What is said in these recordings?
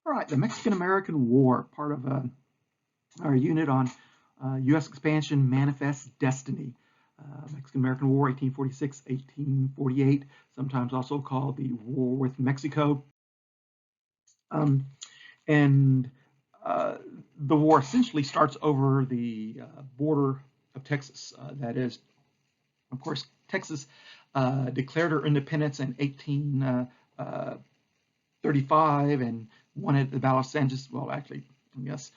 All right, the Mexican-American War, part of our unit on U.S. expansion manifests destiny. Mexican-American War, 1846-1848, sometimes also called the War with Mexico. Um, and the war essentially starts over the border of Texas. That is, of course, Texas declared her independence in 1835 and won at the Battle of San Jacinto. Well, actually, yes,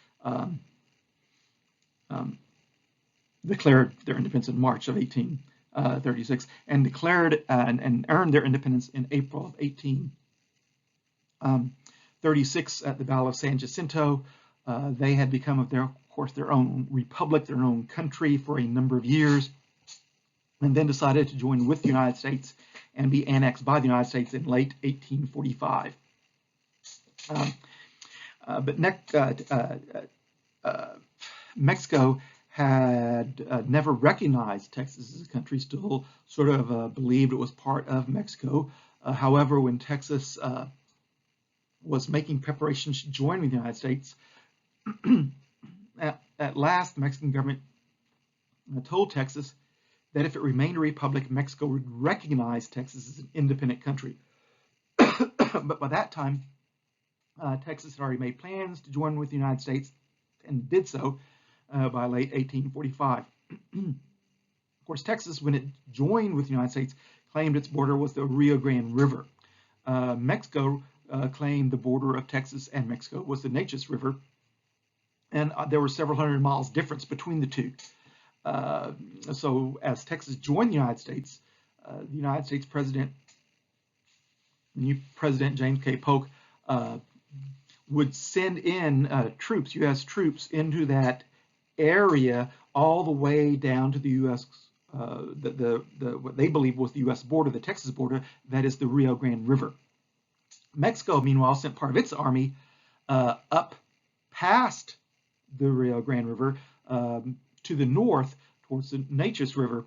declared their independence in March of 1836 and declared and earned their independence in April of 1836 at the Battle of San Jacinto. They had become, of course, their own republic, their own country for a number of years, and then decided to join with the United States and be annexed by the United States in late 1845. But Mexico had never recognized Texas as a country, still sort of believed it was part of Mexico. However, when Texas was making preparations to join the United States, at last the Mexican government told Texas that if it remained a republic, Mexico would recognize Texas as an independent country. But by that time, Texas had already made plans to join with the United States and did so by late 1845. Of course, Texas, when it joined with the United States, claimed its border was the Rio Grande River. Mexico claimed the border of Texas and Mexico was the Neches River, and there were several hundred miles difference between the two. So as Texas joined the United States President, new President James K. Polk, would send in troops, U.S. troops, into that area all the way down to the U.S. What they believe was the U.S. border, the Texas border, that is the Rio Grande River. Mexico, meanwhile, sent part of its army up past the Rio Grande River to the north towards the Neches River,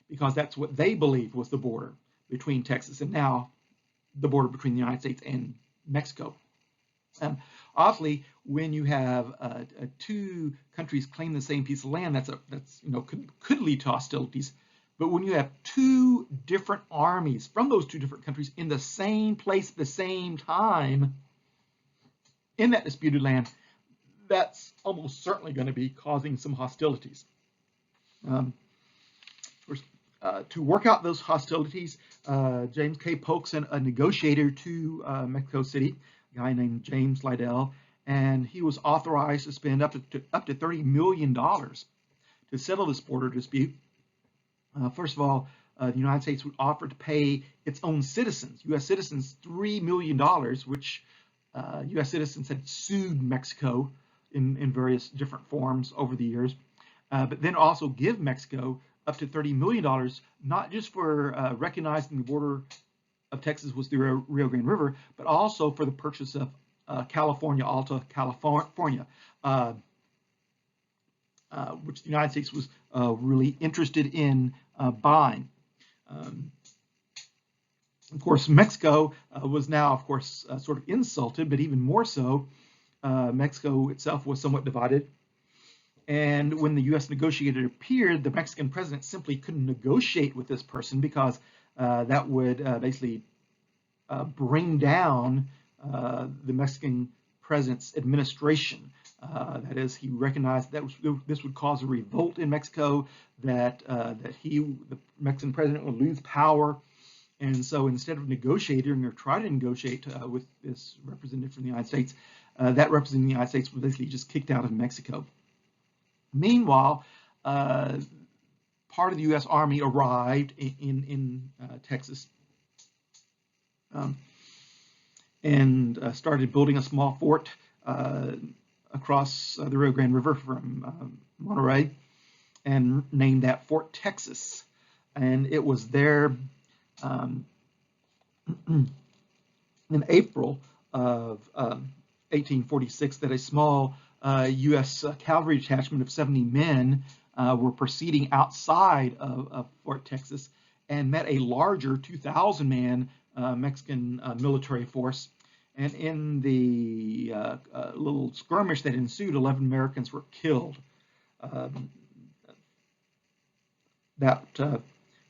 because that's what they believed was the border between Texas and now the border between the United States and Mexico. Oddly, when you have two countries claim the same piece of land, that's could lead to hostilities. But when you have two different armies from those two different countries in the same place at the same time in that disputed land, that's almost certainly going to be causing some hostilities. To work out those hostilities, James K. Polk sent a negotiator to Mexico City, a guy named James Liddell, and he was authorized to spend up to $30 million to settle this border dispute. First of all, the United States would offer to pay its own citizens, U.S. citizens, $3 million, which U.S. citizens had sued Mexico in various different forms over the years, but then also give Mexico up to $30 million, not just for recognizing the border of Texas was the Rio Grande River, but also for the purchase of California, Alta California, which the United States was really interested in buying. Of course, Mexico was now, of course, sort of insulted, but even more so, Mexico itself was somewhat divided. And when the U.S. negotiator appeared, the Mexican president simply couldn't negotiate with this person because that would basically bring down the Mexican president's administration. That is, he recognized that this would cause a revolt in Mexico, that the Mexican president would lose power. And so instead of negotiating or trying to negotiate with this representative from the United States, that representative of the United States was basically just kicked out of Mexico. Meanwhile, part of the U.S. Army arrived in Texas and started building a small fort across the Rio Grande River from Monterey, and named that Fort Texas. And it was there in April of 1846 that a small U.S. cavalry detachment of 70 men were proceeding outside of Fort Texas and met a larger 2,000-man Mexican military force. And in the little skirmish that ensued, 11 Americans were killed. Um, that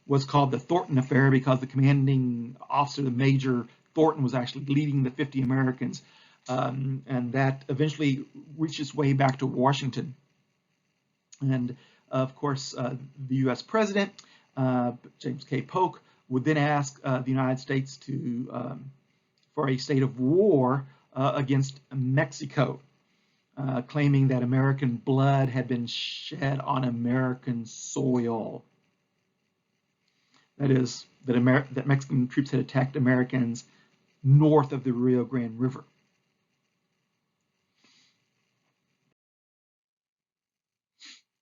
was called the Thornton Affair because the commanding officer, the Major Thornton, was actually leading the 50 Americans. And that eventually reached its way back to Washington. And of course, the U.S. President, James K. Polk, would then ask the United States for a state of war against Mexico, claiming that American blood had been shed on American soil. That is, that Mexican troops had attacked Americans north of the Rio Grande River.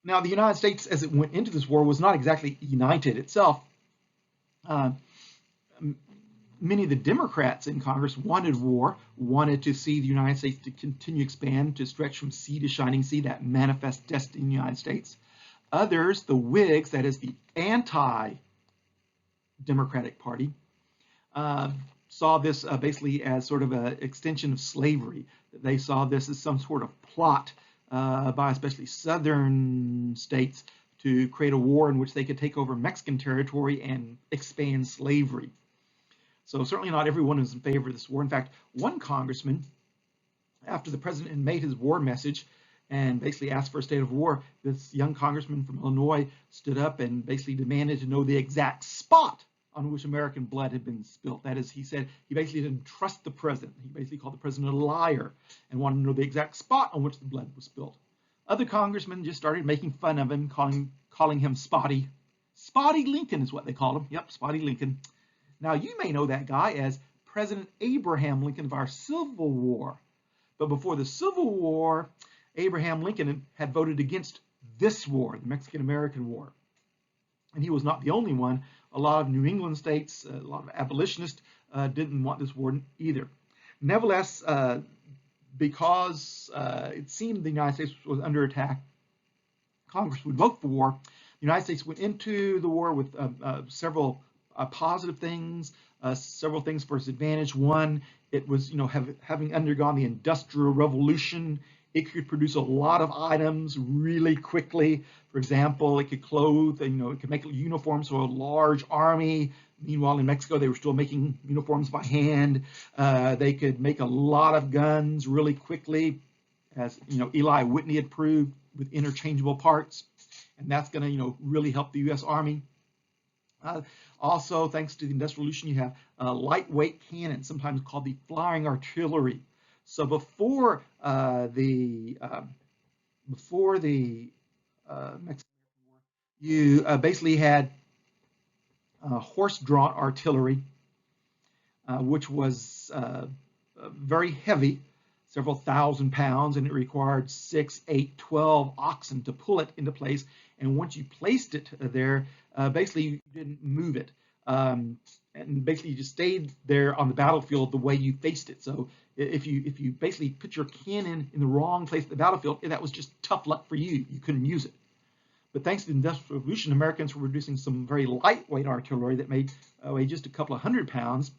Now, the United States, as it went into this war, was not exactly united itself. Many of the Democrats in Congress wanted war, wanted to see the United States to continue to expand, to stretch from sea to shining sea, that manifest destiny in the United States. Others, the Whigs, that is the anti-Democratic Party, saw this basically as sort of an extension of slavery. They saw this as some sort of plot by especially southern states to create a war in which they could take over Mexican territory and expand slavery. So certainly not everyone was in favor of this war. In fact, one congressman, after the president had made his war message and basically asked for a state of war, this young congressman from Illinois stood up and basically demanded to know the exact spot on which American blood had been spilt. That is, he said he basically didn't trust the president. He basically called the president a liar and wanted to know the exact spot on which the blood was spilt. Other congressmen just started making fun of him, calling him Spotty. Spotty Lincoln is what they called him. Yep, Spotty Lincoln. Now, you may know that guy as President Abraham Lincoln of our Civil War. But before the Civil War, Abraham Lincoln had voted against this war, the Mexican-American War. And he was not the only one. A lot of New England states, a lot of abolitionists didn't want this war either. Nevertheless, because it seemed the United States was under attack, Congress would vote for war. The United States went into the war with several positive things, several things for its advantage. One, it was, having undergone the Industrial Revolution, it could produce a lot of items really quickly. For example, it could clothe, it could make uniforms for a large army. Meanwhile, in Mexico, they were still making uniforms by hand. They could make a lot of guns really quickly, as Eli Whitney had proved, with interchangeable parts. And that's going to, really help the U.S. Army. Also, thanks to the Industrial Revolution, you have lightweight cannons, sometimes called the flying artillery. So before the Mexican War, you basically had horse-drawn artillery, which was very heavy, several thousand pounds, and it required 6, 8, 12 oxen to pull it into place. And once you placed it there, basically you didn't move it. And basically you just stayed there on the battlefield the way you faced it. So if you basically put your cannon in the wrong place at the battlefield, that was just tough luck for you. You couldn't use it. But thanks to the Industrial Revolution, Americans were producing some very lightweight artillery that weighed just a couple of 100 pounds.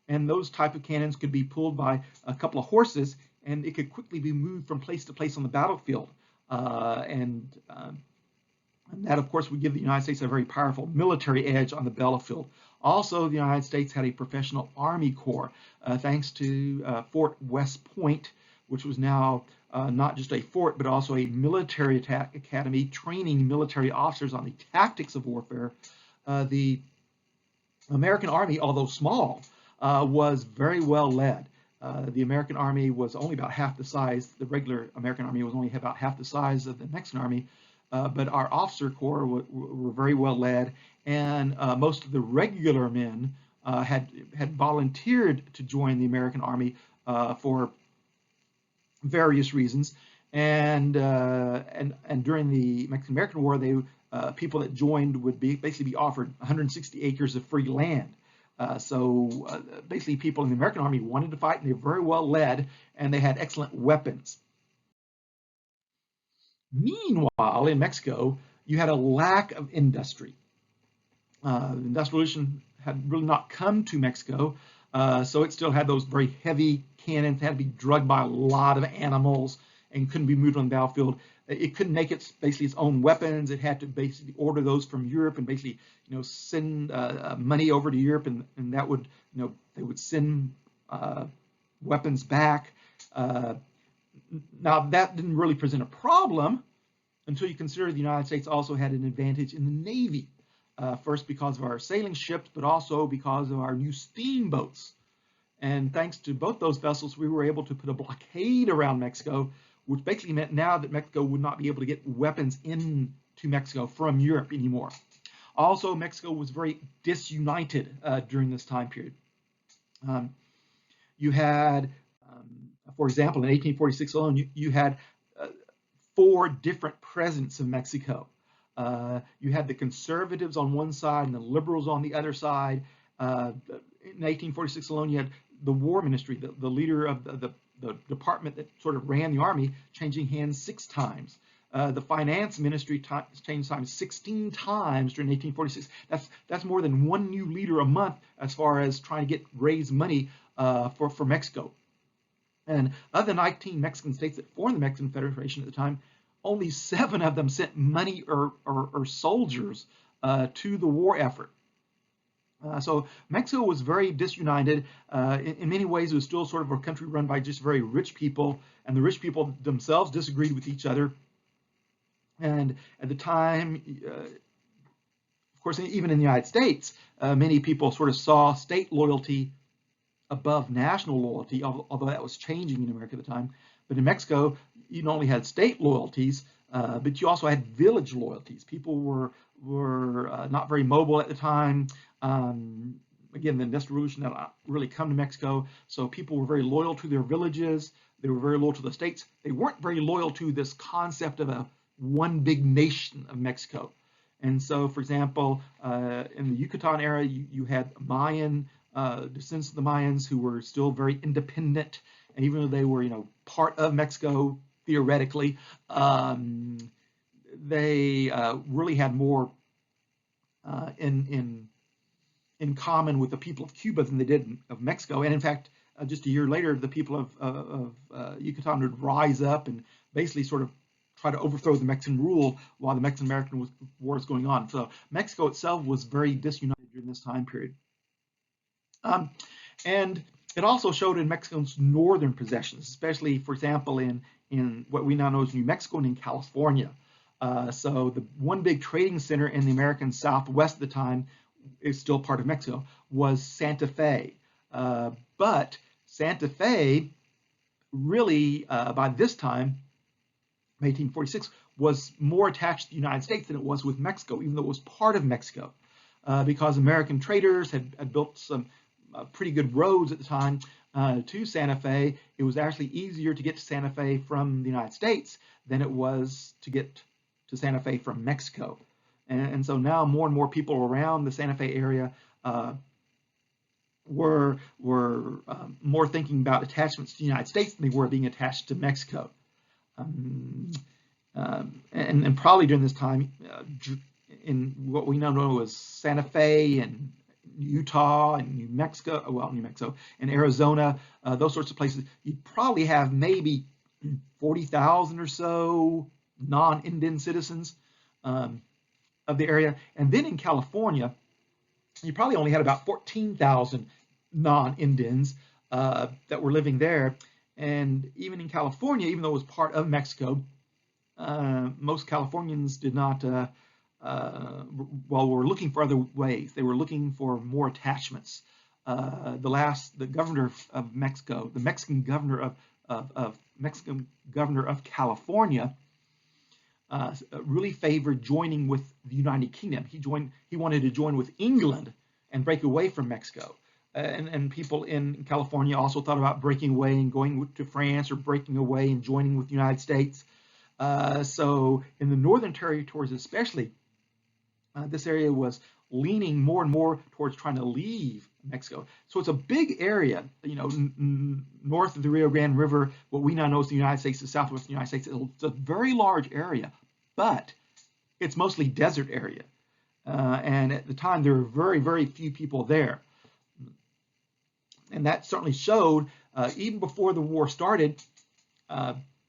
And those type of cannons could be pulled by a couple of horses, and it could quickly be moved from place to place on the battlefield. And that, of course, would give the United States a very powerful military edge on the battlefield. Also, the United States had a professional Army Corps, thanks to Fort West Point, which was now not just a fort, but also a military academy training military officers on the tactics of warfare. The American Army, although small, was very well led. The American Army was only about half the size. The regular American Army was only about half the size of the Mexican Army. But our officer corps were very well led, and most of the regular men had volunteered to join the American Army for various reasons. And during the Mexican-American War, people that joined would basically be offered 160 acres of free land. So basically, people in the American Army wanted to fight, and they were very well led, and they had excellent weapons. Meanwhile, in Mexico, you had a lack of industry. The Industrial Revolution had really not come to Mexico. So it still had those very heavy cannons, had to be drugged by a lot of animals and couldn't be moved on the battlefield. It couldn't make basically its own weapons. It had to basically order those from Europe and basically, send money over to Europe, and that would, they would send weapons back. Now that didn't really present a problem until you consider the United States also had an advantage in the Navy. First because of our sailing ships, but also because of our new steamboats. And thanks to both those vessels, we were able to put a blockade around Mexico, which basically meant now that Mexico would not be able to get weapons into Mexico from Europe anymore. Also, Mexico was very disunited during this time period. You had, for example, in 1846 alone, you had 4 different presidents of Mexico. You had the conservatives on one side and the liberals on the other side. In 1846 alone, you had the war ministry, the leader of the department that sort of ran the army, changing hands 6 times. The finance ministry changed hands 16 times during 1846. That's more than 1 new leader a month as far as trying to raise money for Mexico. And of the 19 Mexican states that formed the Mexican Federation at the time, only 7 of them sent money or soldiers to the war effort. So Mexico was very disunited. In many ways, it was still sort of a country run by just very rich people, and the rich people themselves disagreed with each other. And at the time, of course, even in the United States, many people sort of saw state loyalty above national loyalty, although that was changing in America at the time. But in Mexico, you not only had state loyalties, but you also had village loyalties. People were not very mobile at the time. Again, the Industrial Revolution had not really come to Mexico, so people were very loyal to their villages. They were very loyal to the states. They weren't very loyal to this concept of a one big nation of Mexico. And so, for example, in the Yucatan era, you had Mayan descendants of the Mayans who were still very independent, and even though they were, part of Mexico theoretically, they really had more in common with the people of Cuba than they did of Mexico. And in fact, just a year later, the people of Yucatan would rise up and basically sort of try to overthrow the Mexican rule while the Mexican-American War was going on. So Mexico itself was very disunited during this time period. And it also showed in Mexico's northern possessions, especially, for example, in what we now know as New Mexico and in California. So the one big trading center in the American Southwest at the time, is still part of Mexico, was Santa Fe. But Santa Fe really, by this time, 1846, was more attached to the United States than it was with Mexico, even though it was part of Mexico, because American traders had built some pretty good roads at the time to Santa Fe. It was actually easier to get to Santa Fe from the United States than it was to get to Santa Fe from Mexico. And so now more and more people around the Santa Fe area were more thinking about attachments to the United States than they were being attached to Mexico. And probably during this time, in what we now know as Santa Fe and Utah and New Mexico and Arizona, those sorts of places, you probably have maybe 40,000 or so non-Indian citizens of the area. And then in California, you probably only had about 14,000 non-Indians that were living there. And even in California, even though it was part of Mexico, most Californians did not, were looking for other ways. They were looking for more attachments. The governor of Mexico, the Mexican governor of California, really favored joining with the United Kingdom. He wanted to join with England and break away from Mexico. And people in California also thought about breaking away and going to France, or breaking away and joining with the United States. So in the northern territories especially, this area was leaning more and more towards trying to leave Mexico. So it's a big area, north of the Rio Grande River, what we now know as the United States, the southwest United States. It's a very large area, but it's mostly desert area. And at the time, there were very, very few people there. and that certainly showed even before the war started.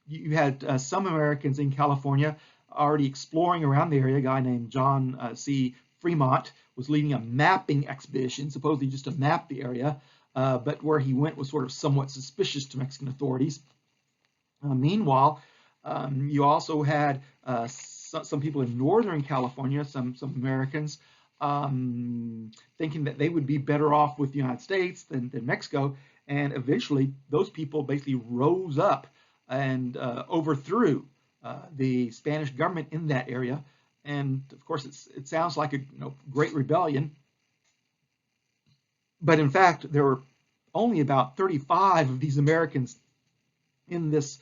You had some Americans in California already exploring around the area. A guy named John C. Fremont was leading a mapping expedition, supposedly just to map the area, but where he went was sort of somewhat suspicious to Mexican authorities. Meanwhile, you also had some people in Northern California, some Americans, thinking that they would be better off with the United States than Mexico. And eventually, those people basically rose up and overthrew the Spanish government in that area. And of course, it sounds like a great rebellion. But in fact, there were only about 35 of these Americans in this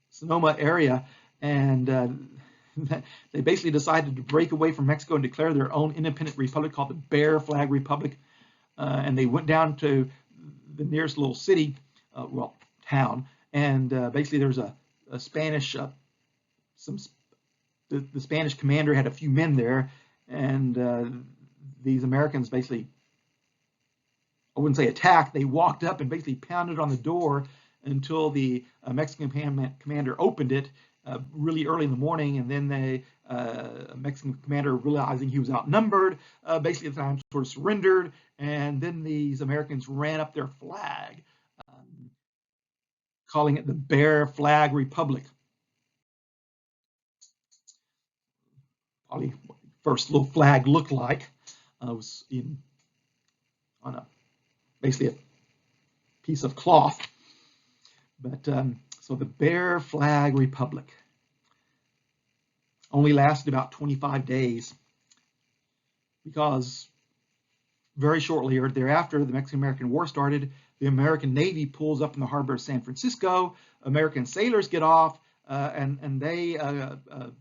Sonoma area, and they basically decided to break away from Mexico and declare their own independent republic called the Bear Flag Republic. And they went down to the nearest little city, town, and basically there was a Spanish, the Spanish commander had a few men there, and these Americans basically, I wouldn't say attacked, they walked up and basically pounded on the door until the Mexican commander opened it really early in the morning, and then the Mexican commander, realizing he was outnumbered, basically at the time sort of surrendered, and then these Americans ran up their flag, calling it the Bear Flag Republic. Probably what the first little flag looked like was on basically a piece of cloth. But so the Bear Flag Republic only lasted about 25 days, because very shortly or thereafter, the Mexican-American War started. The American Navy pulls up in the harbor of San Francisco. American sailors get off, and the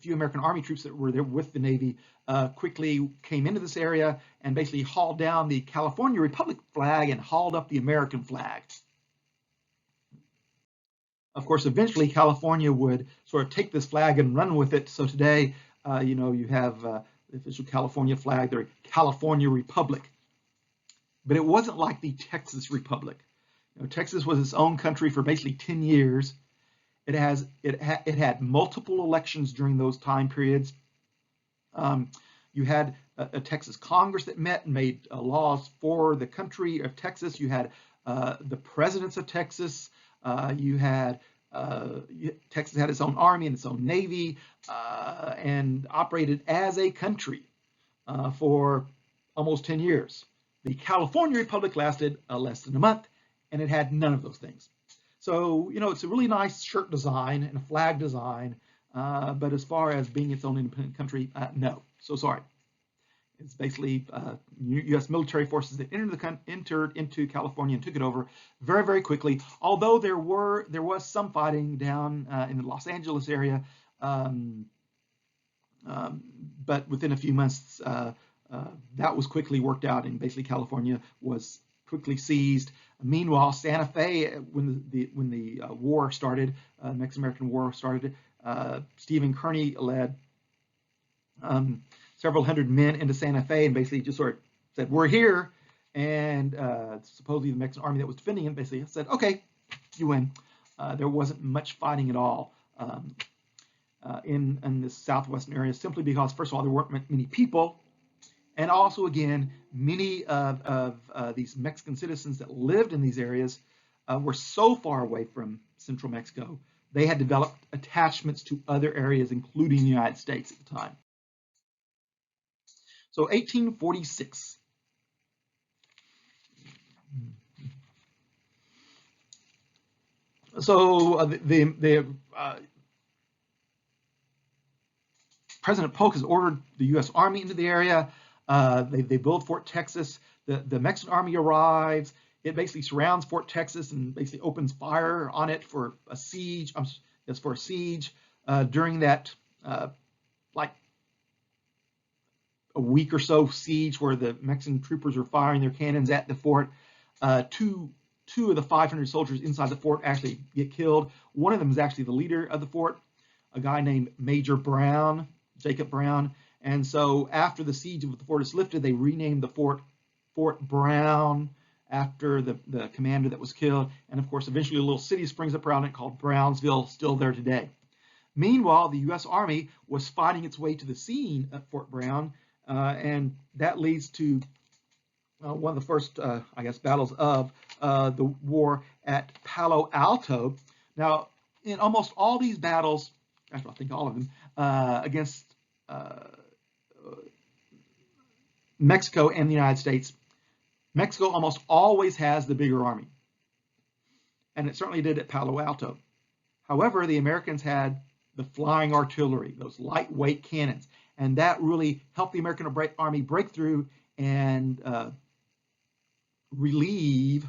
few American Army troops that were there with the Navy quickly came into this area and basically hauled down the California Republic flag and hauled up the American flag. Of course, eventually California would sort of take this flag and run with it. So today, you have the official California flag, the California Republic. But it wasn't like the Texas Republic. Texas was its own country for basically 10 years. It had multiple elections during those time periods. You had a Texas Congress that met and made laws for the country of Texas. You had the presidents of Texas. Texas had its own army and its own navy, and operated as a country for almost 10 years. The California Republic lasted less than a month, and it had none of those things. So, it's a really nice shirt design and a flag design, but as far as being its own independent country, no. So sorry. It's basically U.S. military forces that entered into California and took it over very, very quickly. Although there was some fighting down in the Los Angeles area, but within a few months, that was quickly worked out, and basically California was quickly seized. Meanwhile, Santa Fe, when the war started, Mexican-American War started, Stephen Kearny led several hundred men into Santa Fe and basically just sort of said, "We're here," and supposedly the Mexican army that was defending it basically said, "Okay, you win." There wasn't much fighting at all in this southwestern area, simply because, first of all, there weren't many people, and also, again, many of these Mexican citizens that lived in these areas were so far away from central Mexico, they had developed attachments to other areas, including the United States at the time. So 1846. So President Polk has ordered the U.S. Army into the area. They build Fort Texas. The Mexican Army arrives. It basically surrounds Fort Texas and basically opens fire on it for a siege. During that, like a week or so siege, where the Mexican troopers are firing their cannons at the fort. Two of the 500 soldiers inside the fort actually get killed. One of them is actually the leader of the fort, a guy named Major Brown, Jacob Brown. And so after the siege of the fort is lifted, they renamed the fort Fort Brown after the commander that was killed. And of course, eventually a little city springs up around it called Brownsville, still there today. Meanwhile, the U.S. Army was fighting its way to the scene at Fort Brown, and that leads to one of the first, I guess, battles of the war at Palo Alto. Now, in almost all these battles, actually, I think all of them, against Mexico and the United States, Mexico almost always has the bigger army, and it certainly did at Palo Alto. However, the Americans had the flying artillery, those lightweight cannons, and that really helped the American army break through and relieve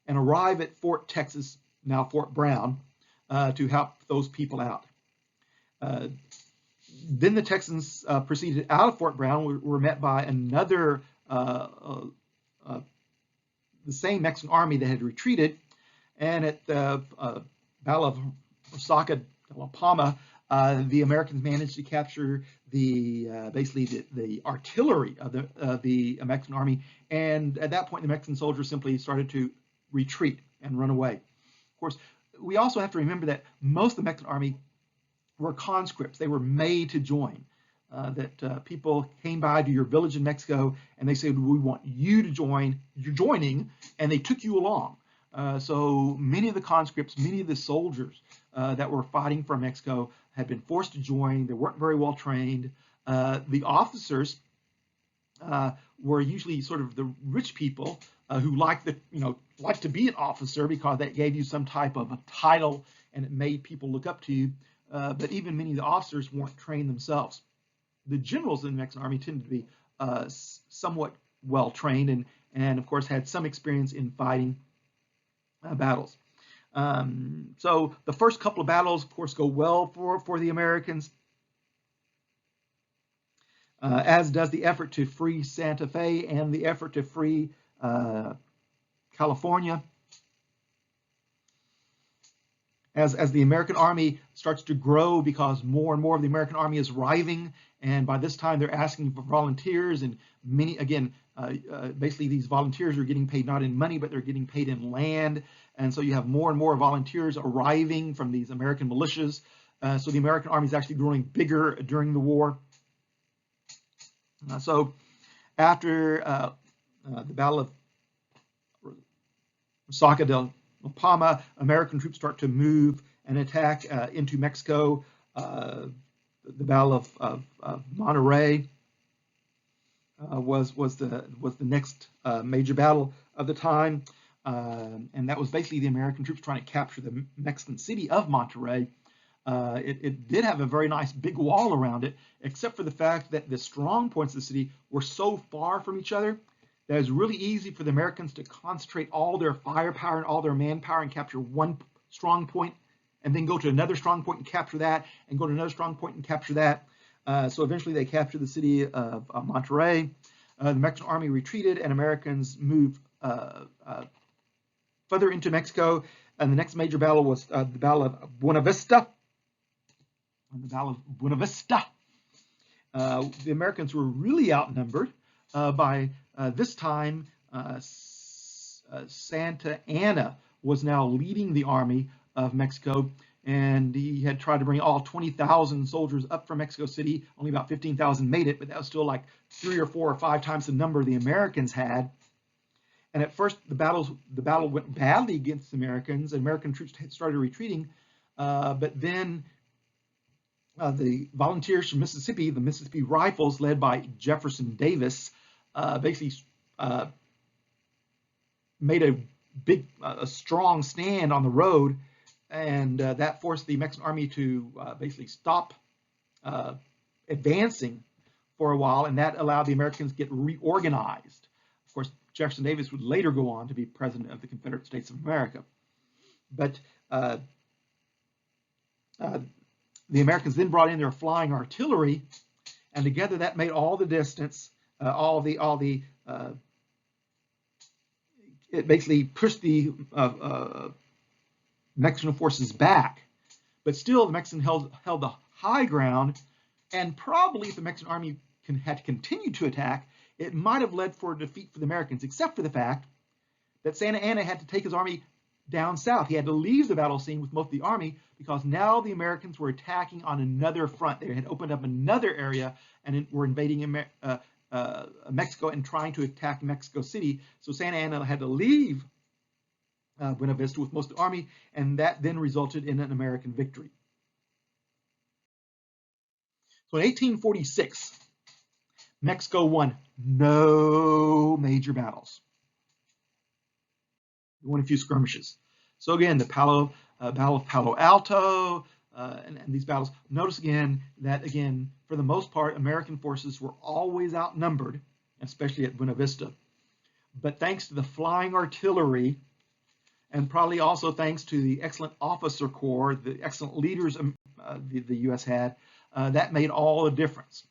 and arrive at Fort Texas, now Fort Brown, to help those people out. Then the Texans proceeded out of Fort Brown, were met by another, the same Mexican army that had retreated, and at the Battle of Resaca de la Palma, the Americans managed to capture basically the artillery of the Mexican army, and at that point the Mexican soldiers simply started to retreat and run away. Of course, we also have to remember that most of the Mexican army were conscripts. They were made to join. People came by to your village in Mexico and they said, we want you to join, you're joining, and they took you along. So many of the conscripts, many of the soldiers that were fighting for Mexico had been forced to join. They weren't very well trained. The officers were usually sort of the rich people who liked to be an officer because that gave you some type of a title and it made people look up to you. But even many of the officers weren't trained themselves. The generals in the Mexican army tended to be somewhat well trained and of course had some experience in fighting battles. So the first couple of battles, of course, go well for the Americans, as does the effort to free Santa Fe and the effort to free California. As the American army starts to grow because more and more of the American army is arriving, and by this time they're asking for volunteers, and many, again, basically these volunteers are getting paid not in money, but they're getting paid in land, and so you have more and more volunteers arriving from these American militias. So the American army is actually growing bigger during the war. So after the Battle of Resaca de La Palma, American troops start to move and attack into Mexico. The Battle of Monterrey was the next major battle of the time, and that was basically the American troops trying to capture the Mexican city of Monterrey. It did have a very nice big wall around it, except for the fact that the strong points of the city were so far from each other that it was really easy for the Americans to concentrate all their firepower and all their manpower and capture one strong point, and then go to another strong point and capture that, and go to another strong point and capture that. So eventually they captured the city of Monterrey. The Mexican army retreated, and Americans moved further into Mexico. And the next major battle was the Battle of Buena Vista. The Battle of Buena Vista. The Americans were really outnumbered by this time. Santa Anna was now leading the army of Mexico, and he had tried to bring all 20,000 soldiers up from Mexico City. Only about 15,000 made it, but that was still like 3 or 4 or 5 times the number the Americans had. And at first, the battle went badly against the Americans, and American troops started retreating. But then the volunteers from Mississippi, the Mississippi Rifles, led by Jefferson Davis, basically made a strong stand on the road, and that forced the Mexican army to basically stop advancing for a while, and that allowed the Americans to get reorganized. Of course, Jefferson Davis would later go on to be president of the Confederate States of America. But the Americans then brought in their flying artillery, and together that made all the distance, it basically pushed the Mexican forces back. But still, the Mexicans held the high ground, and probably if the Mexican army had continued to attack, it might have led for a defeat for the Americans, except for the fact that Santa Anna had to take his army down south. He had to leave the battle scene with most of the army because now the Americans were attacking on another front. They had opened up another area and were invading Mexico and trying to attack Mexico City. So Santa Anna had to leave Buena Vista with most of the army, and that then resulted in an American victory. So in 1846, Mexico won no major battles. They won a few skirmishes. So again, the Battle of Palo Alto, and these battles. Notice again that, again, for the most part, American forces were always outnumbered, especially at Buena Vista. But thanks to the flying artillery, and probably also thanks to the excellent officer corps, the excellent leaders the U.S. had, that made all the difference.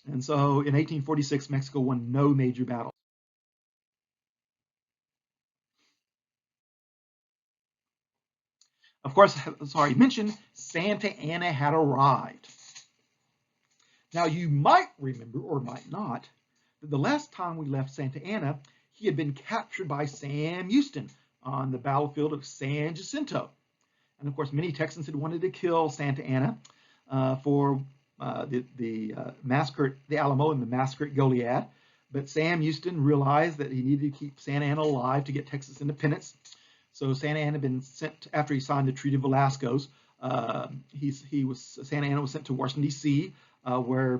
And so in 1846, Mexico won no major battles. Of course, as I already mentioned, Santa Anna had arrived. Now, you might remember, or might not, that the last time we left Santa Anna, he had been captured by Sam Houston on the battlefield of San Jacinto. And of course, many Texans had wanted to kill Santa Anna for the massacre at the Alamo and the massacre at Goliad. But Sam Houston realized that he needed to keep Santa Anna alive to get Texas independence. So Santa Anna had been sent, after he signed the Treaty of Velasco's, Santa Anna was sent to Washington, D.C., where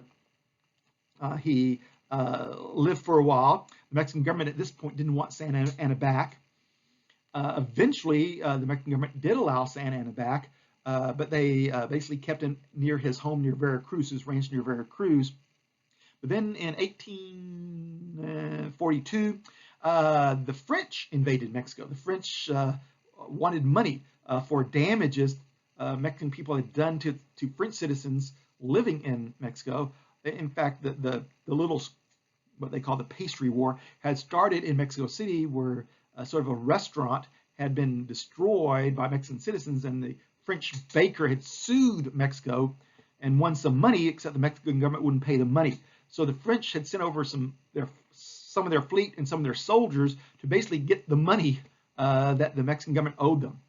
he lived for a while. The Mexican government at this point didn't want Santa Anna back. Eventually, the Mexican government did allow Santa Anna back, but they basically kept him near his home near Veracruz, his ranch near Veracruz. But then in 1842, the French invaded Mexico. The French wanted money for damages Mexican people had done to French citizens living in Mexico. In fact, the little, what they call the pastry war, had started in Mexico City, where sort of a restaurant had been destroyed by Mexican citizens, and the French baker had sued Mexico and won some money, except the Mexican government wouldn't pay the money. So the French had sent over some of their fleet and some of their soldiers to basically get the money that the Mexican government owed them.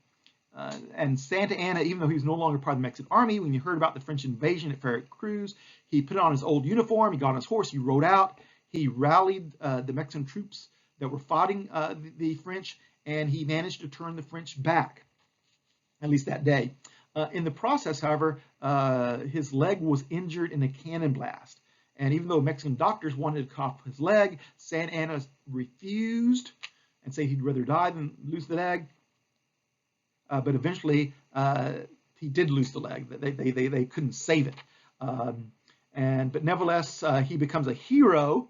And Santa Anna, even though he was no longer part of the Mexican army, when he heard about the French invasion at Veracruz, he put on his old uniform, he got on his horse, he rode out, he rallied the Mexican troops that were fighting the French, and he managed to turn the French back, at least that day. In the process, however, his leg was injured in a cannon blast. And even though Mexican doctors wanted to cut off his leg, Santa Anna refused and said he'd rather die than lose the leg. But eventually, he did lose the leg. They couldn't save it. But nevertheless, he becomes a hero.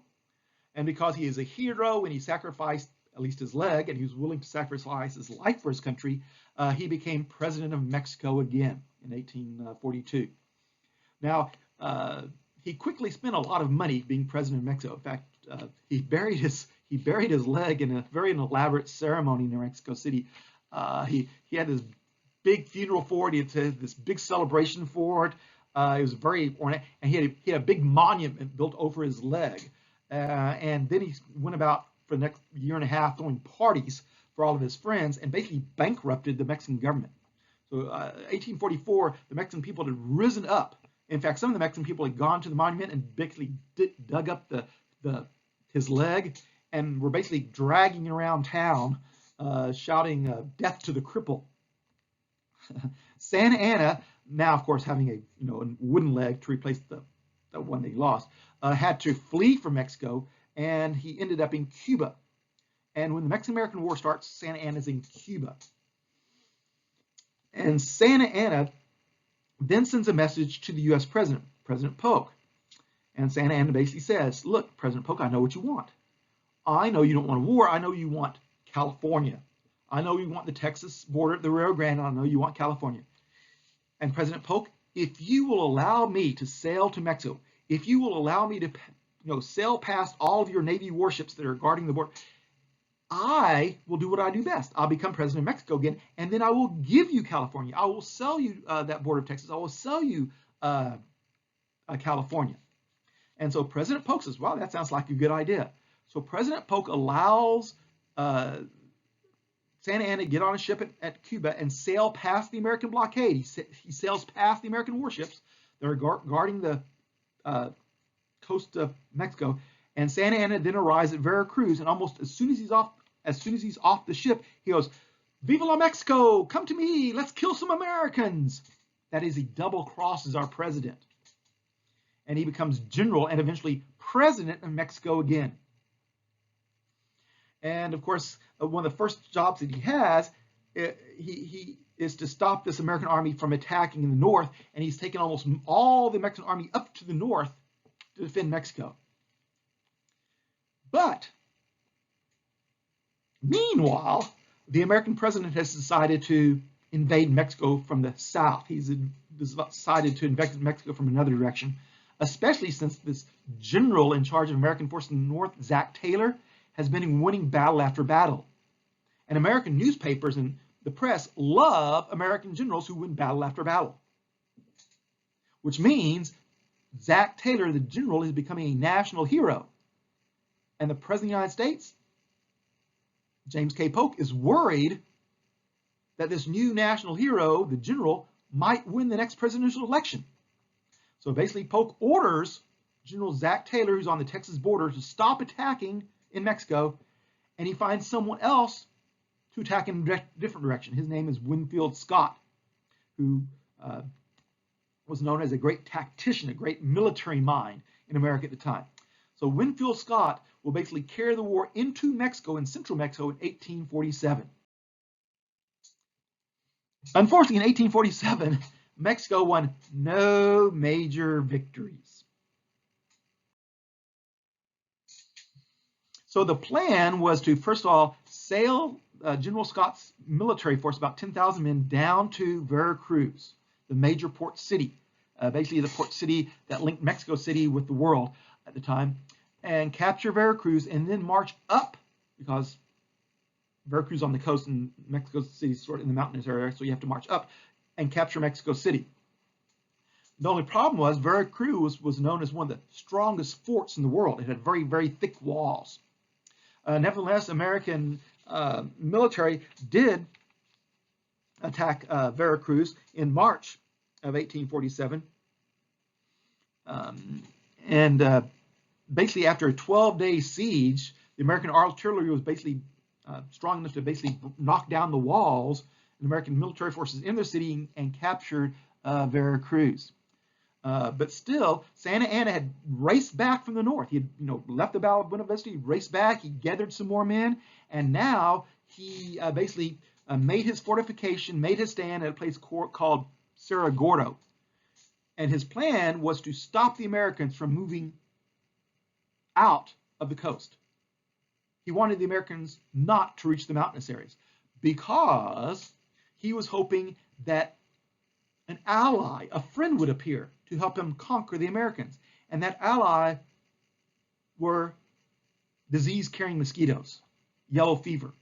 And because he is a hero and he sacrificed at least his leg, and he was willing to sacrifice his life for his country, he became president of Mexico again in 1842. Now, he quickly spent a lot of money being president of Mexico. In fact, he buried his leg in a very elaborate ceremony in Mexico City. He had this big funeral for it. He had this big celebration for it. It was very ornate, and he had a big monument built over his leg. And then he went about for the next year and a half throwing parties for all of his friends and basically bankrupted the Mexican government. So 1844, the Mexican people had risen up. In fact, some of the Mexican people had gone to the monument and basically dug up his leg and were basically dragging around town, shouting "Death to the cripple." Santa Anna, now of course having a wooden leg to replace the one that he lost, had to flee from Mexico, and he ended up in Cuba. And when the Mexican-American War starts, Santa Anna is in Cuba. And Santa Anna then sends a message to the U.S. President, President Polk. And Santa Anna basically says, look, President Polk, I know what you want. I know you don't want a war. I know you want California. I know you want the Texas border, the Rio Grande. I know you want California. And President Polk, if you will allow me to sail to Mexico, if you will allow me to sail past all of your Navy warships that are guarding the border, I will do what I do best. I'll become president of Mexico again, and then I will give you California. I will sell you that border of Texas. I will sell you California. And so President Polk says, well, that sounds like a good idea. So President Polk allows Santa Anna to get on a ship at Cuba and sail past the American blockade. He sails past the American warships that are guarding the coast of Mexico. And Santa Anna then arrives at Veracruz, and almost as soon as he's off the ship, he goes, "Viva la Mexico! Come to me! Let's kill some Americans!" That is, he double crosses our president, and he becomes general and eventually president of Mexico again. And of course, one of the first jobs that he has, he is to stop this American army from attacking in the north, and he's taken almost all the Mexican army up to the north to defend Mexico. But meanwhile, the American president has decided to invade Mexico from the south. He's decided to invade Mexico from another direction, especially since this general in charge of American forces in the north, Zach Taylor, has been winning battle after battle. And American newspapers and the press love American generals who win battle after battle, which means Zach Taylor, the general, is becoming a national hero. And the President of the United States, James K. Polk, is worried that this new national hero, the general, might win the next presidential election. So basically, Polk orders General Zach Taylor, who's on the Texas border, to stop attacking in Mexico, and he finds someone else to attack in a different direction. His name is Winfield Scott, who was known as a great tactician, a great military mind in America at the time. So Winfield Scott will basically carry the war into Mexico, in central Mexico, in 1847. Unfortunately, in 1847, Mexico won no major victories. So the plan was to, first of all, sail General Scott's military force, about 10,000 men, down to Veracruz, the major port city, basically the port city that linked Mexico City with the world at the time, and capture Veracruz, and then march up, because Veracruz on the coast and Mexico City is sort of in the mountainous area, so you have to march up and capture Mexico City. The only problem was Veracruz was known as one of the strongest forts in the world. It had very, very thick walls. Nevertheless, American military did attack Veracruz in March of 1847. Basically, after a 12-day siege, the American artillery was basically strong enough to basically knock down the walls, and American military forces in the city and captured Veracruz. But still, Santa Anna had raced back from the north. He had, left the Battle of Buena Vista. He raced back. He gathered some more men, and now he basically made his fortification, made his stand at a place called Cerro Gordo. And his plan was to stop the Americans from moving out of the coast. He wanted the Americans not to reach the mountainous areas because he was hoping that an ally, a friend, would appear to help him conquer the Americans. And that ally were disease-carrying mosquitoes, yellow fever.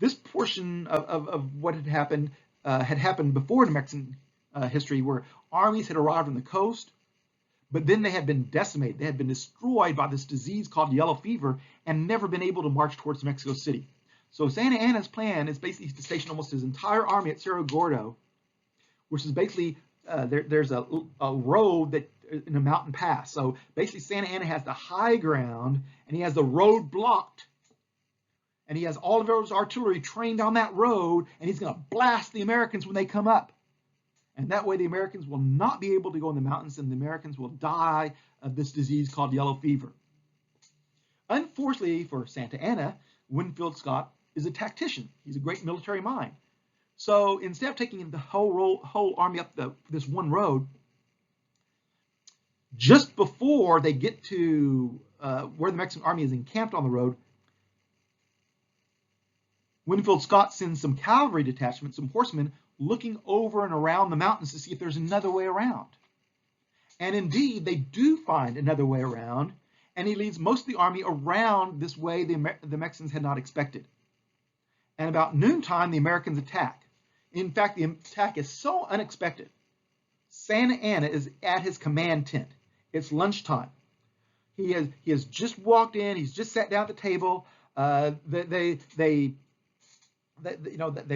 This portion of what had happened before in Mexican history, where armies had arrived on the coast, but then they had been decimated. They had been destroyed by this disease called yellow fever and never been able to march towards Mexico City. So Santa Anna's plan is basically to station almost his entire army at Cerro Gordo, which is basically, there's a road that in a mountain pass. So basically Santa Anna has the high ground and he has the road blocked. And he has all of his artillery trained on that road, and he's going to blast the Americans when they come up. And that way the Americans will not be able to go in the mountains, and the Americans will die of this disease called yellow fever. Unfortunately for Santa Anna, Winfield Scott is a tactician. He's a great military mind. So instead of taking the whole army up this one road, just before they get to where the Mexican army is encamped on the road, Winfield Scott sends some cavalry detachments, some horsemen, looking over and around the mountains to see if there's another way around. And indeed, they do find another way around, and he leads most of the army around this way the Mexicans had not expected. And about noontime, the Americans attack. In fact, the attack is so unexpected, Santa Anna is at his command tent. It's lunchtime. He has just walked in. He's just sat down at the table. They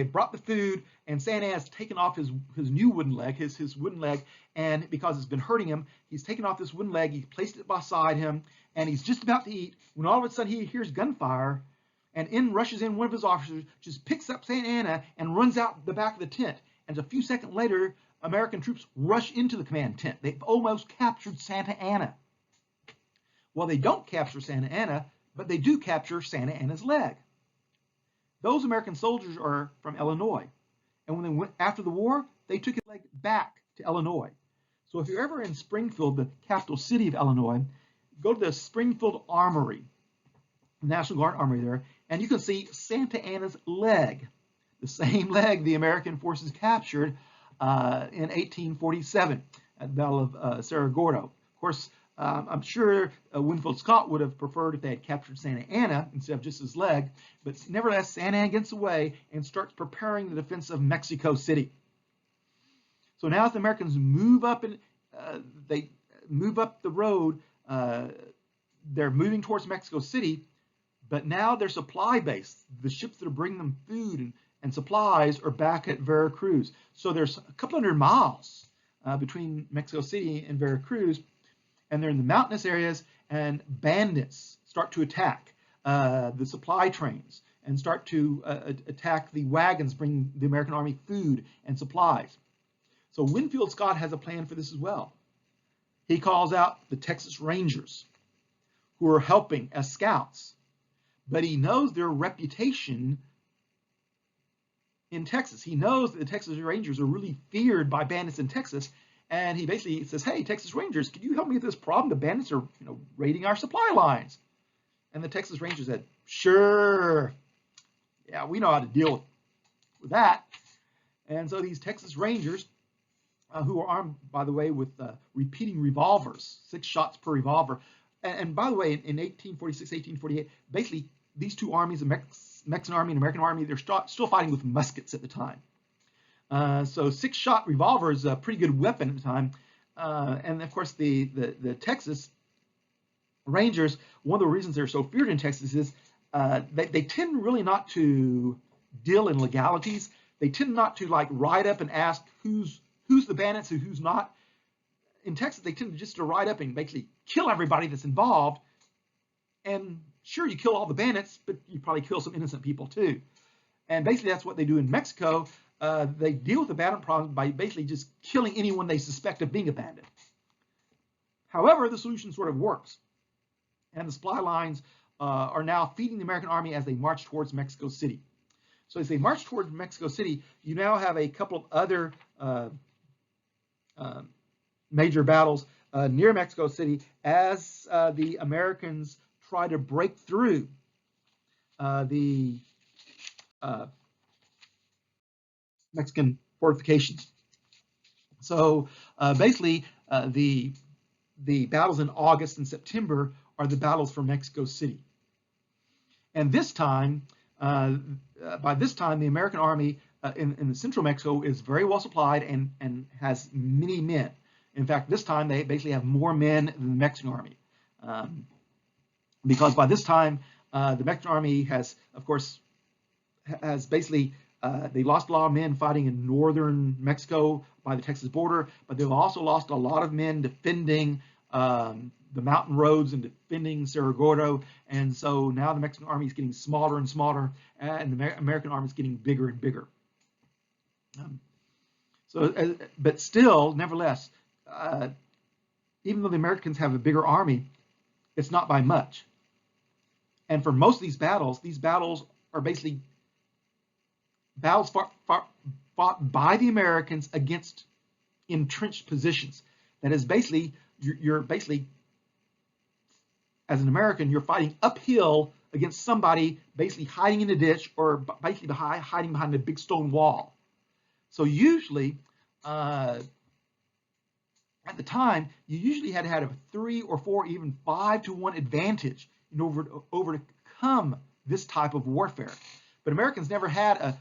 brought the food, and Santa Anna's taken off his new wooden leg, his wooden leg, and because it's been hurting him, he's taken off this wooden leg. He placed it beside him, and he's just about to eat when all of a sudden he hears gunfire, and in rushes in one of his officers, just picks up Santa Anna and runs out the back of the tent. And a few seconds later, American troops rush into the command tent. They've almost captured Santa Anna. Well, they don't capture Santa Anna, but they do capture Santa Anna's leg. Those American soldiers are from Illinois. And when they went after the war, they took his leg back to Illinois. So if you're ever in Springfield, the capital city of Illinois, go to the Springfield Armory, National Guard Armory there, and you can see Santa Anna's leg, the same leg the American forces captured in 1847 at the Battle of Cerro Gordo. Of course, I'm sure Winfield Scott would have preferred if they had captured Santa Anna instead of just his leg, but nevertheless, Santa Anna gets away and starts preparing the defense of Mexico City. So now as the Americans move up and they move up the road, they're moving towards Mexico City, but now their supply base, the ships that are bringing them food and supplies, are back at Veracruz. So there's a couple hundred miles between Mexico City and Veracruz, and they're in the mountainous areas, and bandits start to attack the supply trains and start to attack the wagons bringing the American Army food and supplies. So Winfield Scott has a plan for this as well. He calls out the Texas Rangers, who are helping as scouts, but he knows their reputation in Texas. He knows that the Texas Rangers are really feared by bandits in Texas, and he basically says, "Hey, Texas Rangers, can you help me with this problem? The bandits are, raiding our supply lines." And the Texas Rangers said, "Sure, yeah, we know how to deal with that." And so these Texas Rangers, who are armed, by the way, with repeating revolvers, 6 shots per revolver. And by the way, in 1846, 1848, basically these two armies, the Mexican Army and American Army, they're still fighting with muskets at the time. So 6-shot revolver is a pretty good weapon at the time. And of course, the Texas Rangers, one of the reasons they're so feared in Texas is they tend really not to deal in legalities. They tend not to ride up and ask who's the bandits and who's not. In Texas, they tend just to ride up and basically kill everybody that's involved. And sure, you kill all the bandits, but you probably kill some innocent people too. And basically, that's what they do in Mexico. They deal with the bandit problem by basically just killing anyone they suspect of being a bandit. However, the solution sort of works. And the supply lines are now feeding the American Army as they march towards Mexico City. So as they march towards Mexico City, you now have a couple of other major battles near Mexico City as the Americans try to break through the Mexican fortifications. So basically, the battles in August and September are the battles for Mexico City. And this time, by this time, the American Army in the central Mexico is very well supplied and has many men. In fact, this time they basically have more men than the Mexican Army. Because by this time, the Mexican Army has, of course, basically, they lost a lot of men fighting in northern Mexico by the Texas border, but they've also lost a lot of men defending the mountain roads and defending Cerro Gordo. And so now the Mexican Army is getting smaller and smaller, and the American Army is getting bigger and bigger. But still, nevertheless, even though the Americans have a bigger army, it's not by much. And for most of these battles are basically battles fought by the Americans against entrenched positions. That is basically, you're basically, as an American, you're fighting uphill against somebody basically hiding in a ditch or basically hiding behind a big stone wall. So usually, at the time, you usually had to have a 3 or 4, even 5-to-1 advantage in order to overcome this type of warfare. But Americans never had a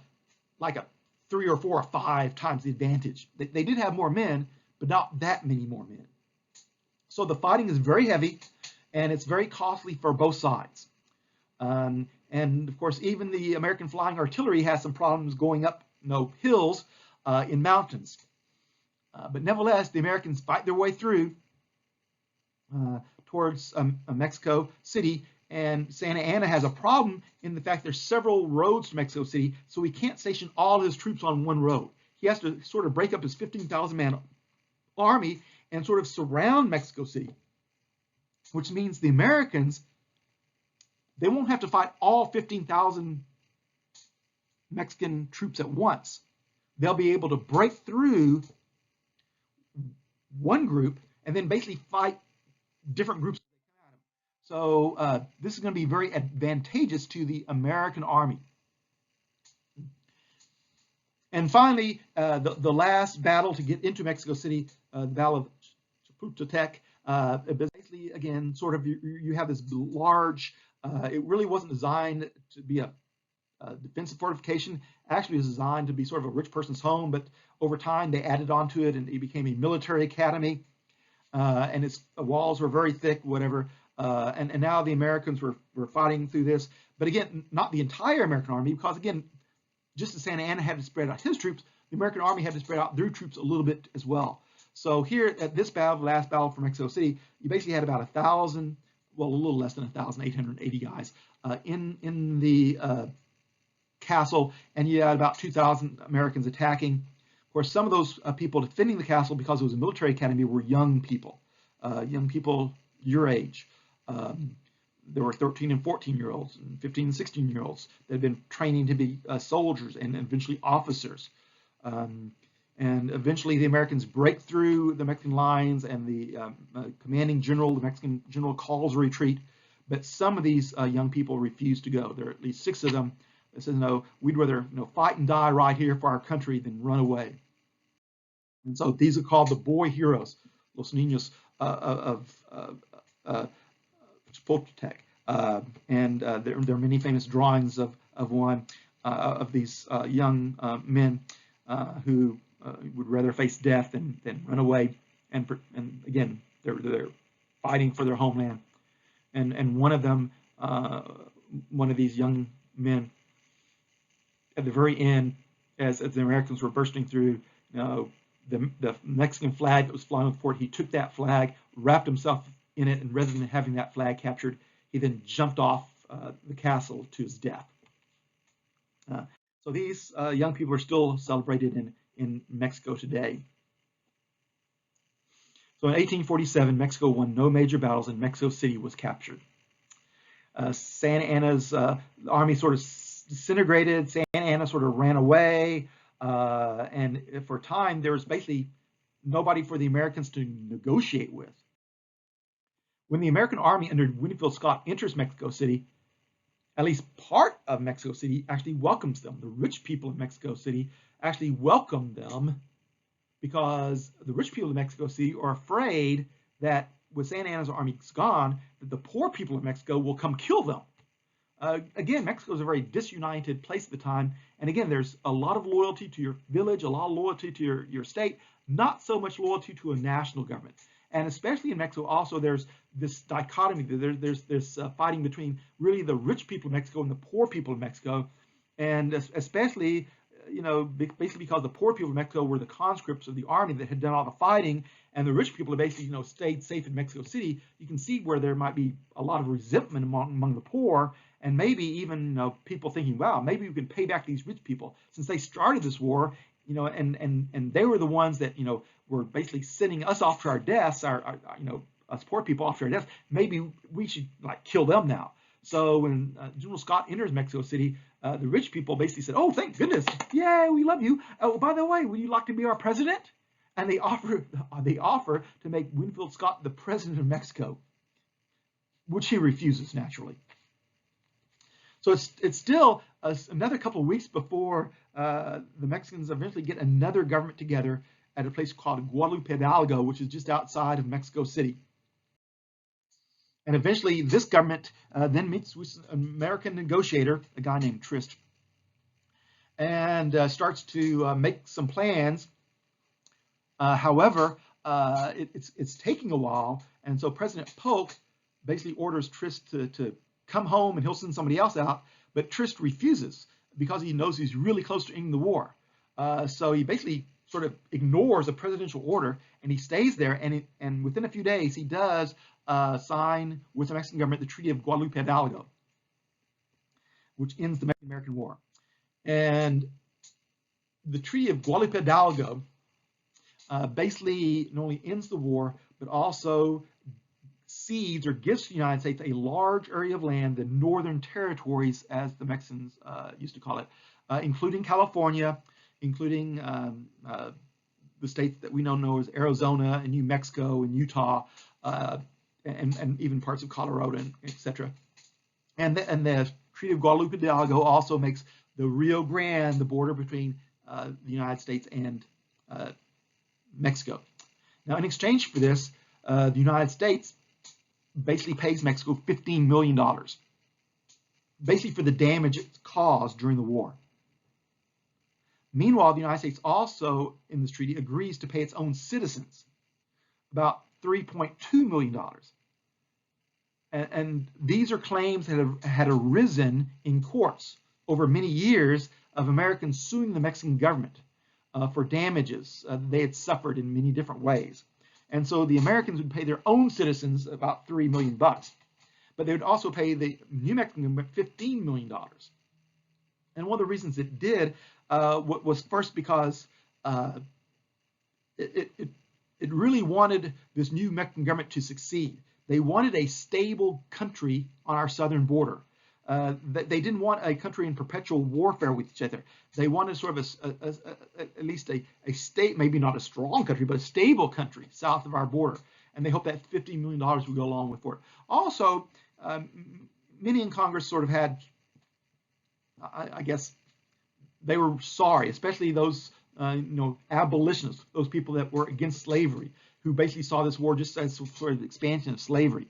3 or 4 or 5 times the advantage. They did have more men, but not that many more men. So the fighting is very heavy, and it's very costly for both sides. And of course, even the American flying artillery has some problems going up, hills in mountains. But nevertheless, the Americans fight their way through towards Mexico City. And Santa Anna has a problem in the fact there's several roads to Mexico City, so he can't station all his troops on one road. He has to sort of break up his 15,000-man army and sort of surround Mexico City, which means the Americans, they won't have to fight all 15,000 Mexican troops at once. They'll be able to break through one group and then basically fight different groups. So this is going to be very advantageous to the American army. And finally, the last battle to get into Mexico City, the Battle of Chapultepec, basically, again, sort of you have this large, it really wasn't designed to be a defensive fortification. Actually, it was designed to be sort of a rich person's home, but over time they added on to it and it became a military academy. And its walls were very thick, whatever. And now the Americans were fighting through this. But again, not the entire American army, because again, just as Santa Anna had to spread out his troops, the American army had to spread out their troops a little bit as well. So here at this battle, the last battle for Mexico City, you basically had about 1,000, well, a little less than 1,880 guys in the castle, and you had about 2,000 Americans attacking. Of course, some of those people defending the castle, because it was a military academy, were young people your age. There were 13 and 14-year-olds and 15 and 16-year-olds that had been training to be soldiers and eventually officers. And eventually the Americans break through the Mexican lines, and the commanding general, the Mexican general, calls a retreat. But some of these young people refuse to go. There are at least 6 of them that says, no, we'd rather fight and die right here for our country than run away. And so these are called the boy heroes, Los Niños of Chapultepec. And there are many famous drawings of one of these young men who would rather face death than run away. And again, they're fighting for their homeland. And one of them, one of these young men, at the very end, as the Americans were bursting through, the Mexican flag that was flying over the fort, he took that flag, wrapped himself in it, and rather than having that flag captured, he then jumped off the castle to his death. So these young people are still celebrated in Mexico today. So in 1847, Mexico won no major battles, and Mexico City was captured. Santa Anna's army sort of disintegrated. Santa Anna sort of ran away, and for a time there was basically nobody for the Americans to negotiate with. When the American army under Winfield Scott enters Mexico City, at least part of Mexico City actually welcomes them. The rich people of Mexico City actually welcome them, because the rich people of Mexico City are afraid that with Santa Anna's army gone, that the poor people of Mexico will come kill them. Again, Mexico is a very disunited place at the time, and again, there's a lot of loyalty to your village, a lot of loyalty to your state, not so much loyalty to a national government. And especially in Mexico, also there's this dichotomy. There's this fighting between really the rich people of Mexico and the poor people of Mexico, and especially, basically because the poor people of Mexico were the conscripts of the army that had done all the fighting, and the rich people had basically, stayed safe in Mexico City. You can see where there might be a lot of resentment among the poor, and maybe even people thinking, wow, maybe we can pay back these rich people since they started this war, and they were the ones that were basically sending us off to our deaths, us poor people off to our deaths. Maybe we should kill them now. So when General Scott enters Mexico City, the rich people basically said, oh, thank goodness, yeah, we love you. Oh, by the way, would you like to be our president? And they offer to make Winfield Scott the president of Mexico, which he refuses naturally. So it's still another couple of weeks before the Mexicans eventually get another government together at a place called Guadalupe Hidalgo, which is just outside of Mexico City. And eventually this government then meets with an American negotiator, a guy named Trist, and starts to make some plans. However, it's taking a while, and so President Polk basically orders Trist to come home and he'll send somebody else out, but Trist refuses because he knows he's really close to ending the war. So he basically sort of ignores a presidential order and he stays there, and within a few days he does sign with the Mexican government the Treaty of Guadalupe Hidalgo, which ends the Mexican-American War. And the Treaty of Guadalupe Hidalgo basically not only ends the war, but also cedes or gives to the United States a large area of land, the Northern Territories, as the Mexicans used to call it, including California, including the states that we know as Arizona and New Mexico and Utah, and even parts of Colorado, and etc. And the Treaty of Guadalupe Hidalgo also makes the Rio Grande the border between the United States and Mexico. Now, in exchange for this, the United States basically pays Mexico $15 million, basically for the damage it's caused during the war. Meanwhile, the United States also, in this treaty, agrees to pay its own citizens about $3.2 million. And these are claims that had arisen in courts over many years of Americans suing the Mexican government for damages they had suffered in many different ways. And so the Americans would pay their own citizens about $3 million, but they would also pay the New Mexican government $15 million. And one of the reasons it did was first because it really wanted this new Mexican government to succeed. They wanted a stable country on our southern border. They didn't want a country in perpetual warfare with each other. They wanted sort of at least a state, maybe not a strong country, but a stable country south of our border. And they hoped that $50 million would go along with it. Also, many in Congress sort of had, I guess, they were sorry, especially those abolitionists, those people that were against slavery, who basically saw this war just as sort of the expansion of slavery.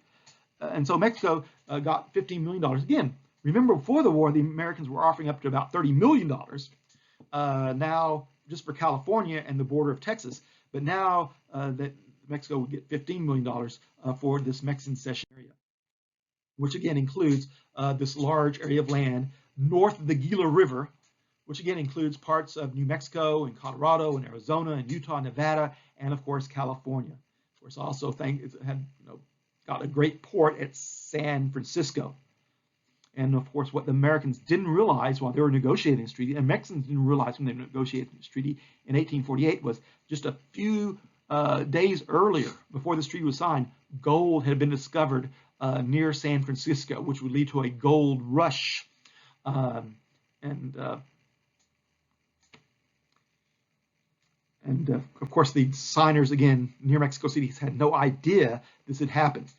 And so Mexico got $15 million. Again, remember before the war, the Americans were offering up to about $30 million now just for California and the border of Texas. But now that Mexico would get $15 million for this Mexican cession area, which again includes this large area of land north of the Gila River, which again includes parts of New Mexico and Colorado and Arizona and Utah, Nevada, and of course California. Of course, also got a great port at San Francisco. And of course, what the Americans didn't realize while they were negotiating this treaty, and Mexicans didn't realize when they negotiated this treaty in 1848, was just a few days earlier, before this treaty was signed, gold had been discovered near San Francisco, which would lead to a gold rush. And of course, the signers, again, near Mexico City, had no idea this had happened.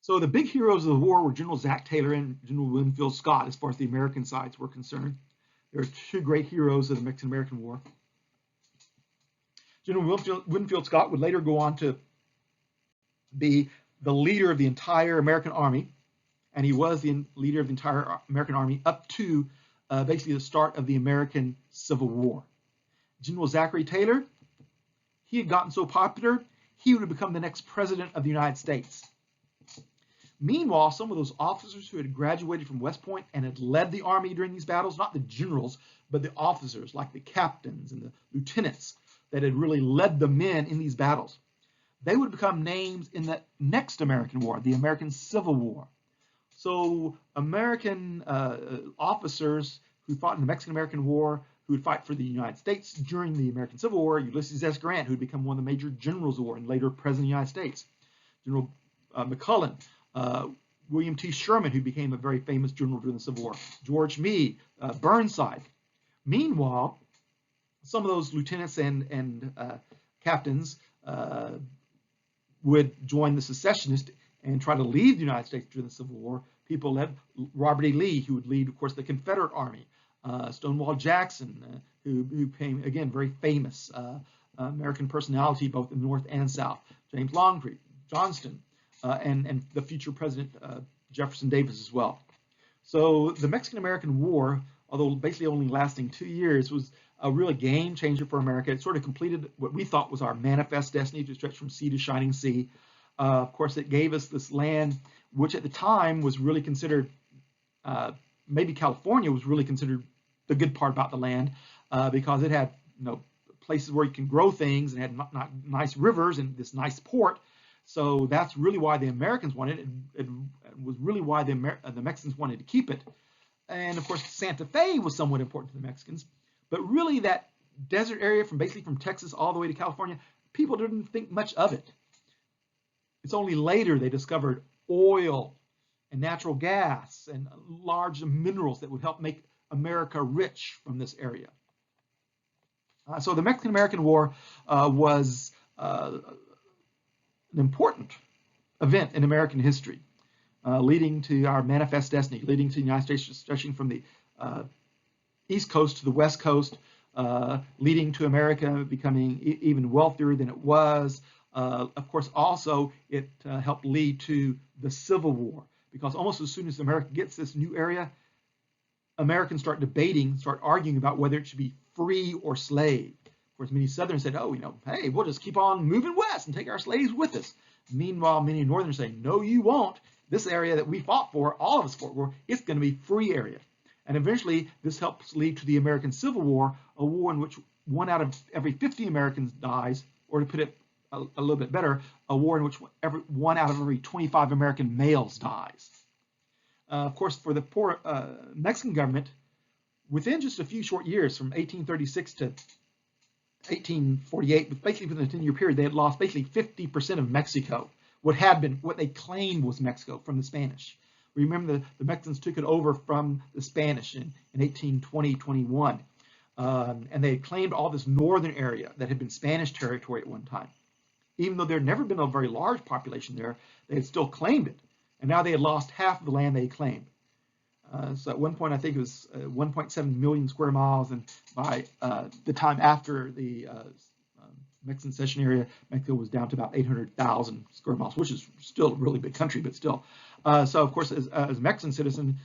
So the big heroes of the war were General Zach Taylor and General Winfield Scott, as far as the American sides were concerned. There are two great heroes of the Mexican-American War. General Winfield Scott would later go on to be the leader of the entire American Army, and he was the leader of the entire American Army up to basically the start of the American Civil War. General Zachary Taylor, he had gotten so popular, he would have become the next president of the United States. Meanwhile, some of those officers who had graduated from West Point and had led the Army during these battles, not the generals, but the officers like the captains and the lieutenants that had really led the men in these battles, they would become names in the next American War, the American Civil War. So American officers who fought in the Mexican-American War, who would fight for the United States during the American Civil War, Ulysses S. Grant, who would become one of the major generals of the war and later President of the United States, General McClellan, William T. Sherman, who became a very famous general during the Civil War, George Meade, Burnside. Meanwhile, some of those lieutenants and captains would join the secessionists and try to leave the United States during the Civil War. People led Robert E. Lee, who would lead, of course, the Confederate Army. Stonewall Jackson, who became, again, very famous American personality both in the North and South. James Longstreet, Johnston, and the future President Jefferson Davis as well. So the Mexican-American War, although basically only lasting 2 years, was a really game changer for America. It sort of completed what we thought was our manifest destiny to stretch from sea to shining sea. Of course, it gave us this land, which at the time was really considered, maybe California was really considered the good part about the land, because it had, places where you can grow things and had nice rivers and this nice port. So that's really why the Americans wanted it. It was really why the Mexicans wanted to keep it. And of course, Santa Fe was somewhat important to the Mexicans. But really, that desert area basically from Texas all the way to California, people didn't think much of it. It's only later they discovered oil and natural gas and large minerals that would help make America rich from this area. So the Mexican-American War was an important event in American history, leading to our manifest destiny, leading to the United States stretching from the East Coast to the West Coast, leading to America becoming even wealthier than it was. Of course, also, it helped lead to the Civil War, because almost as soon as America gets this new area, Americans start arguing about whether it should be free or slave. Of course, many Southerners said, oh, hey, we'll just keep on moving west and take our slaves with us. Meanwhile, many Northerners say, no, you won't. This area that we fought for, all of us fought for, it's going to be free area. And eventually, this helps lead to the American Civil War, a war in which 1 out of every 50 Americans dies, or to put it a little bit better, a war in which 1 out of every 25 American males dies. Of course, for the poor Mexican government, within just a few short years, from 1836 to 1848, but basically within a 10-year period, they had lost basically 50% of Mexico, what they claimed was Mexico from the Spanish. Remember, the Mexicans took it over from the Spanish in 1820-21, and they had claimed all this northern area that had been Spanish territory at one time. Even though there had never been a very large population there, they had still claimed it. And now they had lost half of the land they claimed. So at one point, I think it was 1.7 million square miles, and by the time after the Mexican cession area, Mexico was down to about 800,000 square miles, which is still a really big country, but still. So of course, as a Mexican citizen,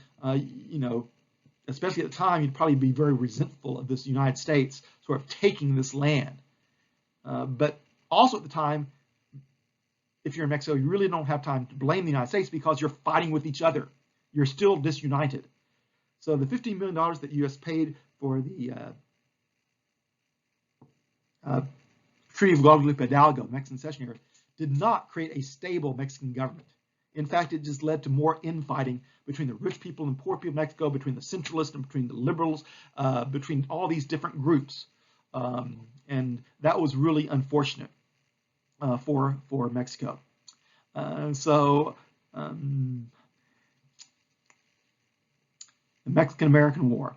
especially at the time, you'd probably be very resentful of this United States sort of taking this land. But also at the time, if you're in Mexico, you really don't have time to blame the United States because you're fighting with each other. You're still disunited. So the $15 million that the U.S. paid for the Treaty of Guadalupe Hidalgo, Mexican cession area, did not create a stable Mexican government. In fact, it just led to more infighting between the rich people and poor people of Mexico, between the centralists and between the liberals, between all these different groups. And that was really unfortunate for Mexico. The Mexican-American War.